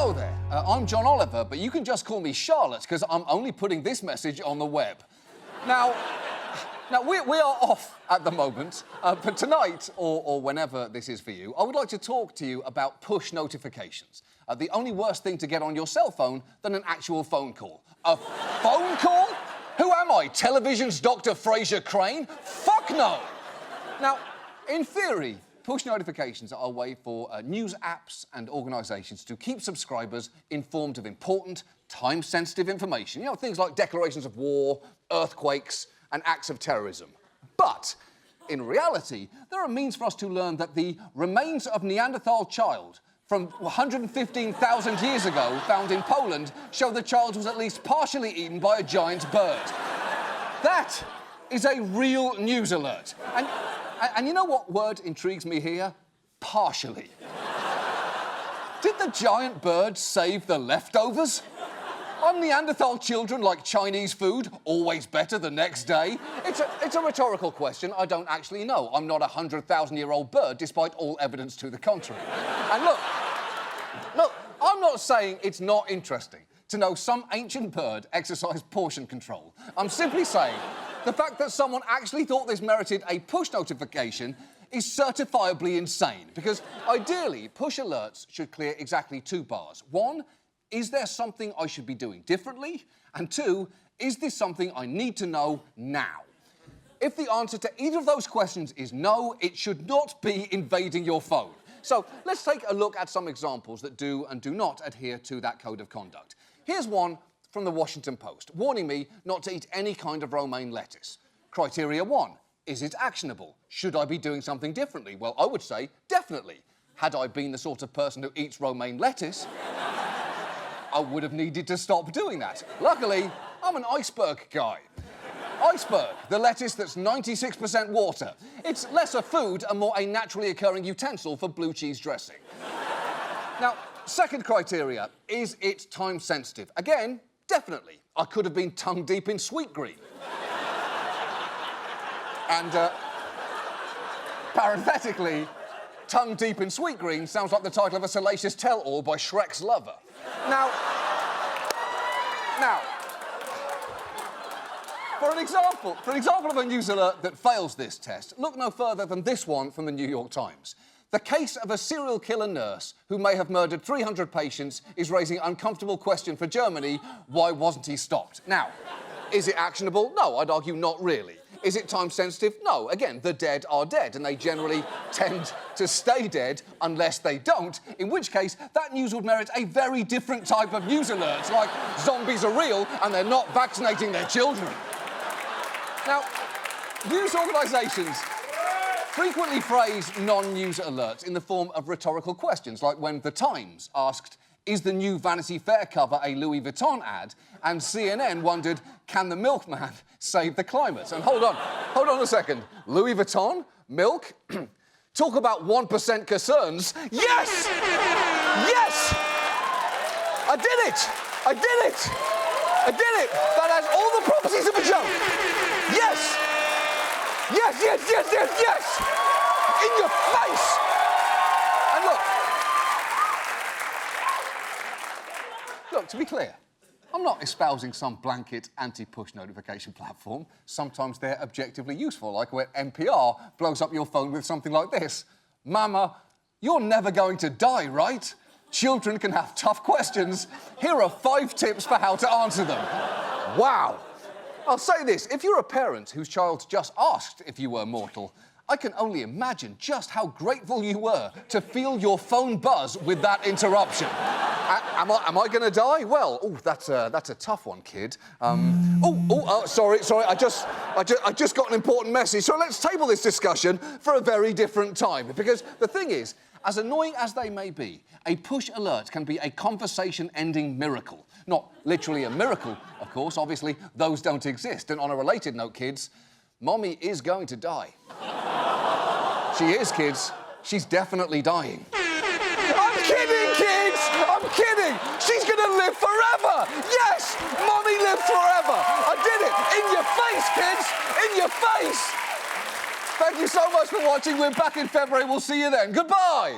Hello there, I'm John Oliver, but you can just call me Charlotte, because I'm only putting this message on the web. Now, we are off at the moment, but tonight, or whenever this is for you, I would like to talk to you about push notifications. The only worse thing to get on your cell phone than an actual phone call. A phone call? Who am I, television's Dr. Fraser Crane? Fuck no! Now, in theory, push notifications are a way for news apps and organisations to keep subscribers informed of important, time-sensitive information. You know, things like declarations of war, earthquakes, and acts of terrorism. But, in reality, there are means for us to learn that the remains of Neanderthal child from 115,000 years ago, found in Poland, show the child was at least partially eaten by a giant bird. That is a real news alert. And you know what word intrigues me here? Partially. Did the giant bird save the leftovers? Are Neanderthal children like Chinese food, always better the next day? It's a rhetorical question. I don't actually know. I'm not a 100,000-year-old bird, despite all evidence to the contrary. And look, I'm not saying it's not interesting to know some ancient bird exercised portion control. I'm simply saying the fact that someone actually thought this merited a push notification is certifiably insane, because ideally, push alerts should clear exactly two bars. One, is there something I should be doing differently? And two, is this something I need to know now? If the answer to either of those questions is no, it should not be invading your phone. So let's take a look at some examples that do and do not adhere to that code of conduct. Here's one from the Washington Post, warning me not to eat any kind of romaine lettuce. Criteria 1, is it actionable? Should I be doing something differently? Well, I would say definitely. Had I been the sort of person who eats romaine lettuce, I would have needed to stop doing that. Luckily, I'm an iceberg guy. Iceberg, the lettuce that's 96% water. It's less a food and more a naturally occurring utensil for blue cheese dressing. Now, second criteria, is it time sensitive? Again, definitely. I could have been tongue deep in sweet green. And, parenthetically, tongue deep in sweet green sounds like the title of a salacious tell-all by Shrek's lover. Now, for an example of a news alert that fails this test, look no further than this one from the New York Times. The case of a serial killer nurse who may have murdered 300 patients is raising uncomfortable question for Germany. Why wasn't he stopped? Now, is it actionable? No, I'd argue not really. Is it time sensitive? No. Again, the dead are dead, and they generally tend to stay dead unless they don't, in which case that news would merit a very different type of news alert, like zombies are real and they're not vaccinating their children. Now, news organisations frequently phrase non-news alerts in the form of rhetorical questions, like when The Times asked, is the new Vanity Fair cover a Louis Vuitton ad? And CNN wondered, can the milkman save the climate? And hold on a second. Louis Vuitton? Milk? Talk about 1% concerns. Yes! Yes! I did it! I did it! I did it! That has all the properties of a joke. Yes! Yes, yes, yes, yes, yes! In your face! And look, to be clear, I'm not espousing some blanket anti-push notification platform. Sometimes they're objectively useful, like when NPR blows up your phone with something like this. Mama, you're never going to die, right? Children can have tough questions. Here are 5 tips for how to answer them. Wow. I'll say this, if you're a parent whose child just asked if you were mortal, I can only imagine just how grateful you were to feel your phone buzz with that interruption. Am I going to die? Well, that's a tough one, kid. Sorry, I just got an important message. So let's table this discussion for a very different time. Because the thing is, as annoying as they may be, a push alert can be a conversation-ending miracle. Not literally a miracle, of course. Obviously, those don't exist. And on a related note, kids, Mommy is going to die. She is, kids. She's definitely dying. I'm kidding, kids! I'm kidding! She's gonna live forever! Yes! Mommy lives forever! I did it! In your face, kids! In your face! Thank you so much for watching. We're back in February. We'll see you then. Goodbye!